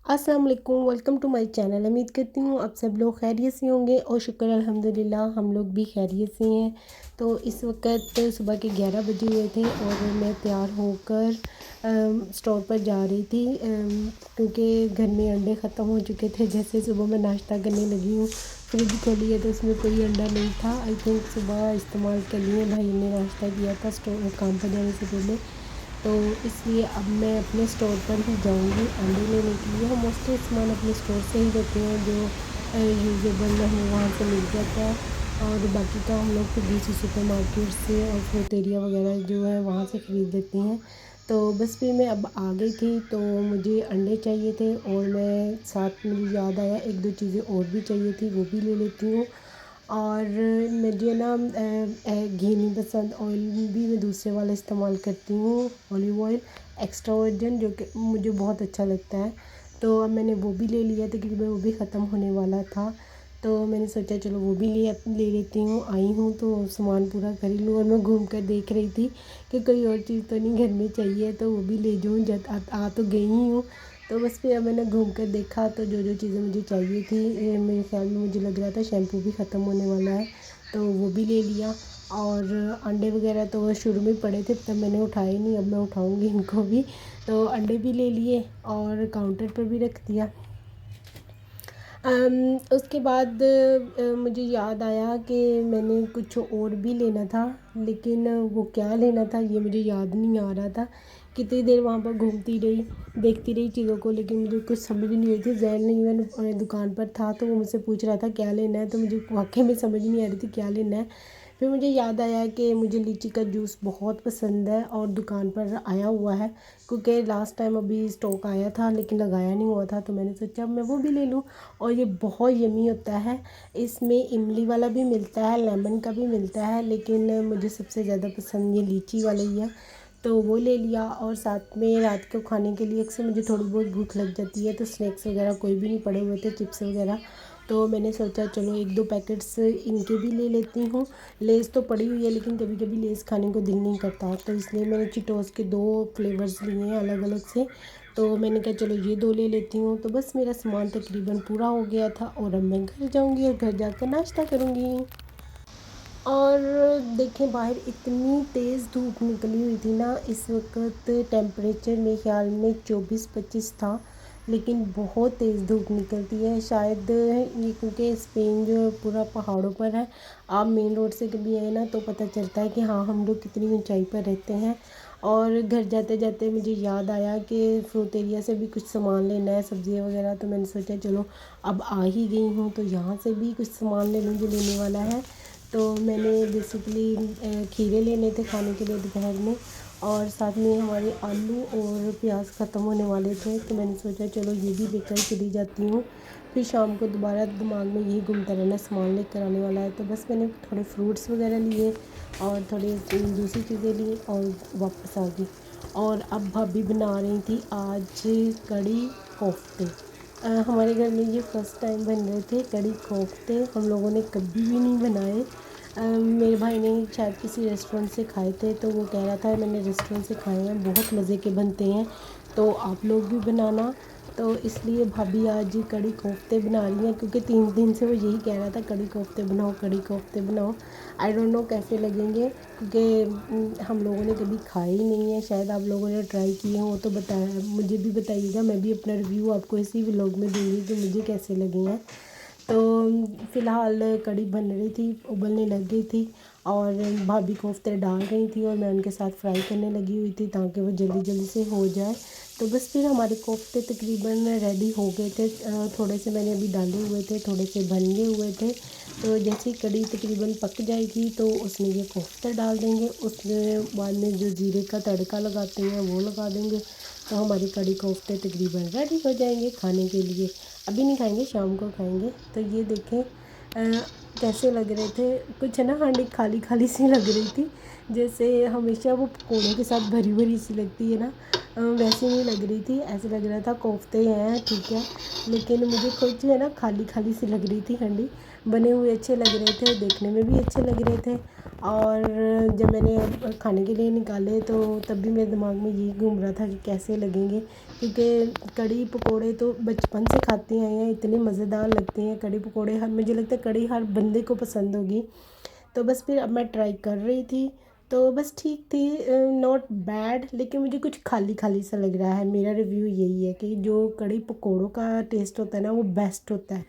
अस्सलाम वालेकुम, welcome to my channel. उम्मीद करती हूँ आप सब लोग खैरियत से होंगे और शुक्र अल्हम्दुलिल्लाह हम लोग भी खैरियत से हैं। तो इस वक्त सुबह के 11 बजे हुए थे और मैं तैयार होकर स्टोर पर जा रही थी क्योंकि घर में अंडे ख़त्म हो चुके थे। जैसे सुबह मैं नाश्ता करने लगी हूँ, फ्रिज खोली है तो उसमें कोई अंडा नहीं था। आई थिंक सुबह इस्तेमाल कर लिए भाई ने नाश्ता किया था स्टोर काम पर जाने से पहले। तो इसलिए अब मैं अपने स्टोर पर ही जाऊंगी अंडे लेने के लिए। हम मोस्टली सामान अपने स्टोर से ही लेते हैं जो यूजेबल हमें वहाँ से मिल जाता है, और बाकी का हम लोग फिर दूसरी सुपर मार्केट से और फ्रूटेरिया वगैरह जो है वहाँ से ख़रीद लेते हैं। तो बस फिर मैं अब आ गई थी तो मुझे अंडे चाहिए थे और मैं साथ मुझे याद आया एक दो चीज़ें और भी चाहिए थी, वो भी ले लेती हूँ। और मुझे ना घी नहीं पसंद, ऑयल भी मैं दूसरे वाला इस्तेमाल करती हूँ, ऑलिव ऑयल एक्स्ट्रा वर्जिन, जो कि मुझे बहुत अच्छा लगता है। तो अब मैंने वो भी ले लिया था क्योंकि वो भी ख़त्म होने वाला था। तो मैंने सोचा चलो वो भी ले लेती हूँ। आई हूँ तो सामान पूरा खरीद लूँ, और मैं घूम कर देख रही थी कि कोई और चीज़ तो नहीं घर में चाहिए तो वो भी ले जाऊँ। जब आ तो गई ही हूँ तो बस फिर मैंने घूम कर देखा तो जो जो चीज़ें मुझे चाहिए थी, मेरे ख्याल में मुझे लग रहा था शैम्पू भी ख़त्म होने वाला है तो वो भी ले लिया। और अंडे वगैरह तो वो शुरू में पड़े थे तब मैंने उठाए नहीं, अब मैं उठाऊंगी इनको भी। तो अंडे भी ले लिए और काउंटर पर भी रख दिया। उसके बाद मुझे याद आया कि मैंने कुछ और भी लेना था, लेकिन वो क्या लेना था ये मुझे याद नहीं आ रहा था। कितनी देर वहाँ पर घूमती रही, देखती रही चीज़ों को, लेकिन मुझे कुछ समझ नहीं रही थी। जैन नहीं, मैंने दुकान पर था तो वो मुझसे पूछ रहा था क्या लेना है, तो मुझे वाकई में समझ नहीं आ रही थी क्या लेना है। फिर मुझे याद आया कि मुझे लीची का जूस बहुत पसंद है और दुकान पर आया हुआ है, क्योंकि लास्ट टाइम अभी स्टॉक आया था लेकिन लगाया नहीं हुआ था, तो मैंने सोचा अब मैं वो भी ले लूँ। और ये बहुत यमी होता है। इसमें इमली वाला भी मिलता है, लेमन का भी मिलता है, लेकिन मुझे सबसे ज़्यादा पसंद ये लीची वाला ही है तो वो ले लिया। और साथ में रात को खाने के लिए अक्सर मुझे थोड़ी बहुत भूख लग जाती है तो स्नैक्स वगैरह कोई भी नहीं पड़े हुए थे, चिप्स वगैरह, तो मैंने सोचा चलो एक दो पैकेट्स इनके भी ले लेती हूँ। लेज़ तो पड़ी हुई है लेकिन कभी कभी लेज़ खाने को दिल नहीं करता, तो इसलिए मैंने चिटोस के 2 फ्लेवर्स लिए हैं अलग अलग से। तो मैंने कहा चलो ये 2 ले लेती हूँ। तो बस मेरा सामान तकरीबन पूरा हो गया था और अब मैं घर जाऊँगी और घर जाकर नाश्ता करूँगी। और देखें बाहर इतनी तेज़ धूप निकली हुई थी ना, इस वक्त टेम्परेचर मेरे ख्याल में 24-25 था, लेकिन बहुत तेज़ धूप निकलती है। शायद ये क्योंकि स्पेन जो है पूरा पहाड़ों पर है। आप मेन रोड से कभी आए ना तो पता चलता है कि हाँ हम लोग कितनी ऊंचाई पर रहते हैं। और घर जाते जाते मुझे याद आया कि फ्रूटेरिया से भी कुछ सामान लेना है, सब्ज़ी वगैरह, तो मैंने सोचा चलो अब आ ही गई हूँ तो यहाँ से भी कुछ सामान ले लूँ जो लेने वाला है। तो मैंने बेसिकली खीरे लेने थे खाने के लिए दोपहर में, और साथ में हमारे आलू और प्याज ख़त्म होने वाले थे तो मैंने सोचा चलो ये भी लेकर चली जाती हूँ। फिर शाम को दोबारा दिमाग में यही घूमता रहना सामान लेकर आने वाला है, तो बस मैंने थोड़े फ्रूट्स वगैरह लिए और थोड़ी दूसरी चीज़ें ली और वापस आ गई। और अब भाभी बना रही थी आज कड़ी कोफ्ते। हमारे घर में ये फ़र्स्ट टाइम बन रहे थे कड़ी कोफ्ते, हम लोगों ने कभी भी नहीं बनाए। मेरे भाई ने शायद किसी रेस्टोरेंट से खाए थे तो वो कह रहा था मैंने रेस्टोरेंट से खाए हैं, बहुत मज़े के बनते हैं तो आप लोग भी बनाना। तो इसलिए भाभी आज कड़ी कोफ्ते बना रही हैं, क्योंकि 3 दिन से वो यही कह रहा था कड़ी कोफ्ते बनाओ कड़ी कोफ्ते बनाओ। आई डोंट नो कैसे लगेंगे, क्योंकि हम लोगों ने कभी खाए ही नहीं है। शायद आप लोगों ने ट्राई किए हों तो बताया, मुझे भी बताइएगा, मैं भी अपना रिव्यू आपको इसी व्लॉग में दूँगी कि मुझे कैसे लगे हैं। तो फ़िलहाल कड़ी बन रही थी, उबलने लग गई थी और भाभी कोफ्ते डाल रही थी और मैं उनके साथ फ्राई करने लगी हुई थी ताकि वो जल्दी जल्दी से हो जाए। तो बस फिर हमारे कोफ्ते तकरीबन रेडी हो गए थे। थोड़े से मैंने अभी डाले हुए थे, थोड़े से भुने हुए थे। तो जैसे ही कड़ी तकरीबन पक जाएगी तो उसमें ये कोफ्ते डाल देंगे, उसके बाद में जो ज़ीरे का तड़का लगाते हैं वो लगा देंगे, तो हमारी कड़ी कोफ्ते तकरीबन रेडी हो जाएंगे खाने के लिए। अभी नहीं खाएंगे, शाम को खाएंगे। तो ये देखें कैसे लग रहे थे, कुछ है ना हांडी खाली खाली सी लग रही थी, जैसे हमेशा वो पकौड़ों के साथ भरी भरी सी लगती है ना, वैसे नहीं लग रही थी। ऐसे लग रहा था कोफ्ते हैं ठीक है, लेकिन मुझे कुछ है ना खाली खाली सी लग रही थी हांडी। बने हुए अच्छे लग रहे थे, देखने में भी अच्छे लग रहे थे और जब मैंने खाने के लिए निकाले तो तब भी मेरे दिमाग में यही घूम रहा था कि कैसे लगेंगे, क्योंकि कढ़ी पकोड़े तो बचपन से खाते आए हैं, इतने मज़ेदार लगते हैं कढ़ी पकोड़े। हर मुझे लगता है कढ़ी हर बंदे को पसंद होगी। तो बस फिर अब मैं ट्राई कर रही थी, तो बस ठीक थी, नॉट बैड, लेकिन मुझे कुछ खाली खाली सा लग रहा है। मेरा रिव्यू यही है कि जो कढ़ी पकोड़ों का टेस्ट होता है ना वो बेस्ट होता है।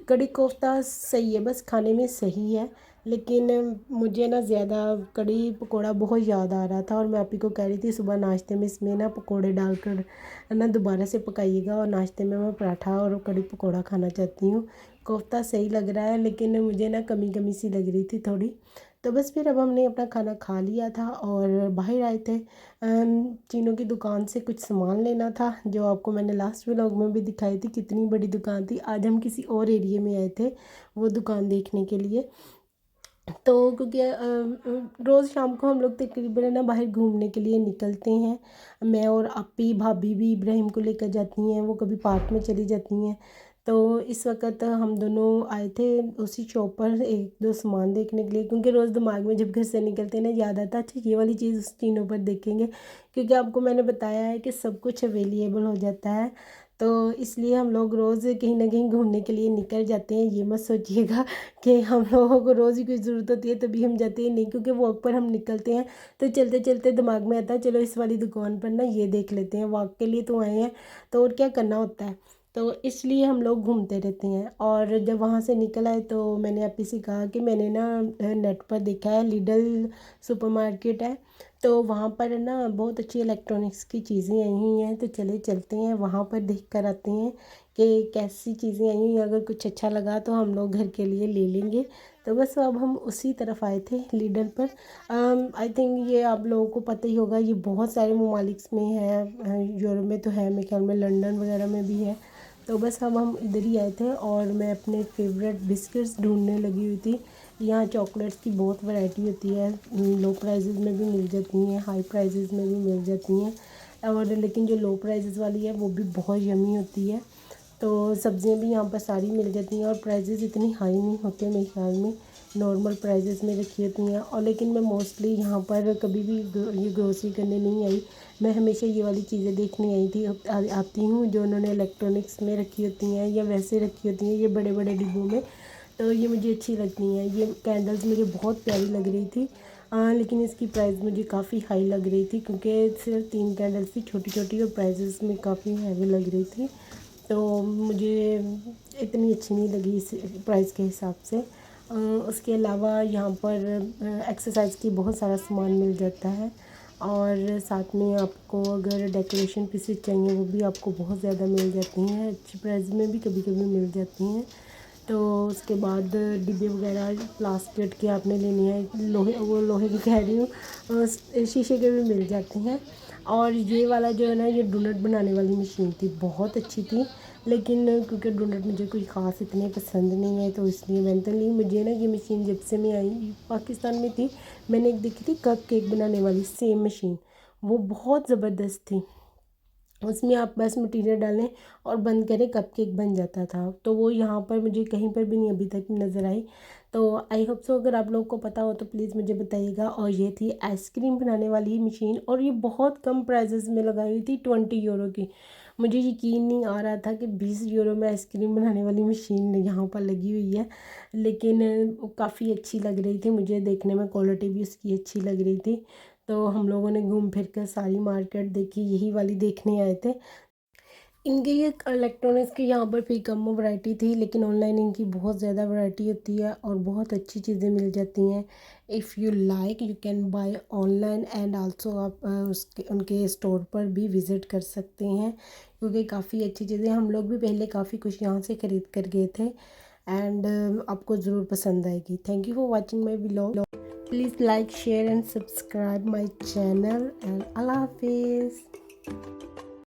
कढ़ी कोफ्ता सही है, बस खाने में सही है, लेकिन मुझे ना ज़्यादा कढ़ी पकोड़ा बहुत याद आ रहा था। और मैं आप ही को कह रही थी सुबह नाश्ते में इसमें ना पकोड़े डालकर ना दोबारा से पकाइएगा, और नाश्ते में मैं पराठा और कढ़ी पकोड़ा खाना चाहती हूँ। कोफ्ता सही लग रहा है, लेकिन मुझे ना कमी कमी सी लग रही थी थोड़ी। तो बस फिर अब हमने अपना खाना खा लिया था और बाहर आए थे चीनों की दुकान से कुछ सामान लेना था, जो आपको मैंने लास्ट व्लॉग में भी दिखाई थी कितनी बड़ी दुकान थी। आज हम किसी और एरिया में आए थे वो दुकान देखने के लिए। तो क्योंकि रोज़ शाम को हम लोग तकरीबन ना बाहर घूमने के लिए निकलते हैं। मैं और अपी भाभी भी इब्राहिम को लेकर जाती हैं, वो कभी पार्क में चली जाती हैं। तो इस वक्त हम दोनों आए थे उसी शॉप पर एक दो सामान देखने के लिए, क्योंकि रोज़ दिमाग में जब घर से निकलते हैं ना याद आता है अच्छा ये वाली चीज़ उस तीनों पर देखेंगे, क्योंकि आपको मैंने बताया है कि सब कुछ अवेलेबल हो जाता है। तो इसलिए हम लोग रोज़ कहीं ना कहीं घूमने के लिए निकल जाते हैं। ये मत सोचिएगा कि हम लोगों को रोज़ ही कोई ज़रूरत होती है तभी हम जाते हैं, नहीं, क्योंकि वॉक पर हम निकलते हैं तो चलते चलते दिमाग में आता है चलो इस वाली दुकान पर ना ये देख लेते हैं, वॉक के लिए तो आए हैं तो और क्या करना होता है। तो इसलिए हम लोग घूमते रहते हैं। और जब वहाँ से निकल आए तो मैंने आप ही से कहा कि मैंने ना नेट पर देखा है लिडल सुपरमार्केट है, तो वहाँ पर ना बहुत अच्छी इलेक्ट्रॉनिक्स की चीज़ें आई हुई हैं, तो चले चलते हैं वहाँ पर देख कर आते हैं कि कैसी चीज़ें आई हुई हैं। अगर कुछ अच्छा लगा तो हम लोग घर के लिए ले लेंगे। तो बस अब हम उसी तरफ आए थे लीडल पर। आई थिंक ये आप लोगों को पता ही होगा, ये बहुत सारे ममालिक में है, यूरोप में तो है, मेरे ख्याल में लंदन वगैरह में भी है। तो बस अब हम इधर ही आए थे और मैं अपने फेवरेट बिस्किट्स ढूंढने लगी हुई थी। यहाँ चॉकलेट्स की बहुत वैरायटी होती है, लो प्राइजेज़ में भी मिल जाती हैं, हाई प्राइजेज़ में भी मिल जाती हैं। और लेकिन जो लो प्राइजेज़ वाली है वो भी बहुत यमी होती है। तो सब्ज़ियाँ भी यहाँ पर सारी मिल जाती हैं और प्राइजेज़ इतनी हाई नहीं होते मेरे ख्याल में, नॉर्मल प्राइजेज़ में रखी होती हैं। और लेकिन मैं मोस्टली यहाँ पर कभी भी ये ग्रोसरी करने नहीं आई, मैं हमेशा ये वाली चीज़ें देखने आई थी आती हूँ जो उन्होंने इलेक्ट्रॉनिक्स में रखी होती हैं या वैसे रखी होती हैं ये बड़े बड़े डिब्बों में। तो ये मुझे अच्छी लगती हैं। ये कैंडल्स मुझे बहुत प्यारी लग रही थी, लेकिन इसकी प्राइस मुझे काफ़ी हाई लग रही थी, क्योंकि सिर्फ 3 कैंडल्स थी छोटी छोटी और प्राइजेस में काफ़ी हैवी लग रही थी। तो मुझे इतनी अच्छी नहीं लगी इस प्राइस के हिसाब से। उसके अलावा यहाँ पर एक्सरसाइज की बहुत सारा सामान मिल जाता है, और साथ में आपको अगर डेकोरेशन पीसेस चाहिए वो भी आपको बहुत ज़्यादा मिल जाती हैं, अच्छी प्राइस में भी कभी कभी मिल जाती हैं। तो उसके बाद डिब्बे वगैरह प्लास्टिक के आपने लेने हैं, लोहे की कह रही हूँ, शीशे के भी मिल जाते हैं। और ये वाला जो है ना ये डोनट बनाने वाली मशीन थी, बहुत अच्छी थी, लेकिन क्योंकि डोनट मुझे कोई ख़ास इतने पसंद नहीं है तो इसलिए मैंने तो नहीं। मुझे ना ये मशीन जब से मैं आई पाकिस्तान में थी, मैंने एक देखी थी कप केक बनाने वाली सेम मशीन, वो बहुत ज़बरदस्त थी। उसमें आप बस मटीरियल डालें और बंद करें, कपकेक बन जाता था। तो वो यहाँ पर मुझे कहीं पर भी नहीं अभी तक नज़र आई। तो आई होप सो अगर आप लोगों को पता हो तो प्लीज़ मुझे बताइएगा। और ये थी आइसक्रीम बनाने वाली मशीन, और ये बहुत कम प्राइजेस में लगाई हुई थी, 20 यूरो की। मुझे यकीन नहीं आ रहा था कि 20 यूरो में आइसक्रीम बनाने वाली मशीन यहाँ पर लगी हुई है, लेकिन वो काफ़ी अच्छी लग रही थी मुझे देखने में, क्वालिटी भी उसकी अच्छी लग रही थी। तो हम लोगों ने घूम फिर कर सारी मार्केट देखी, यही वाली देखने आए थे। इनके ये इलेक्ट्रॉनिक्स की यहाँ पर भी कम वैरायटी थी, लेकिन ऑनलाइन इनकी बहुत ज़्यादा वैरायटी होती है और बहुत अच्छी चीज़ें मिल जाती हैं। If you like you can by online and also आप उसके उनके स्टोर पर भी विज़िट कर सकते हैं, क्योंकि काफ़ी अच्छी चीज़ें, हम लोग भी पहले काफ़ी कुछ यहाँ से ख़रीद कर गए थे। एंड आपको ज़रूर पसंद आएगी। Thank you for watching my vlog. Please like share and subscribe my channel, and अल्लाह हाफिज़।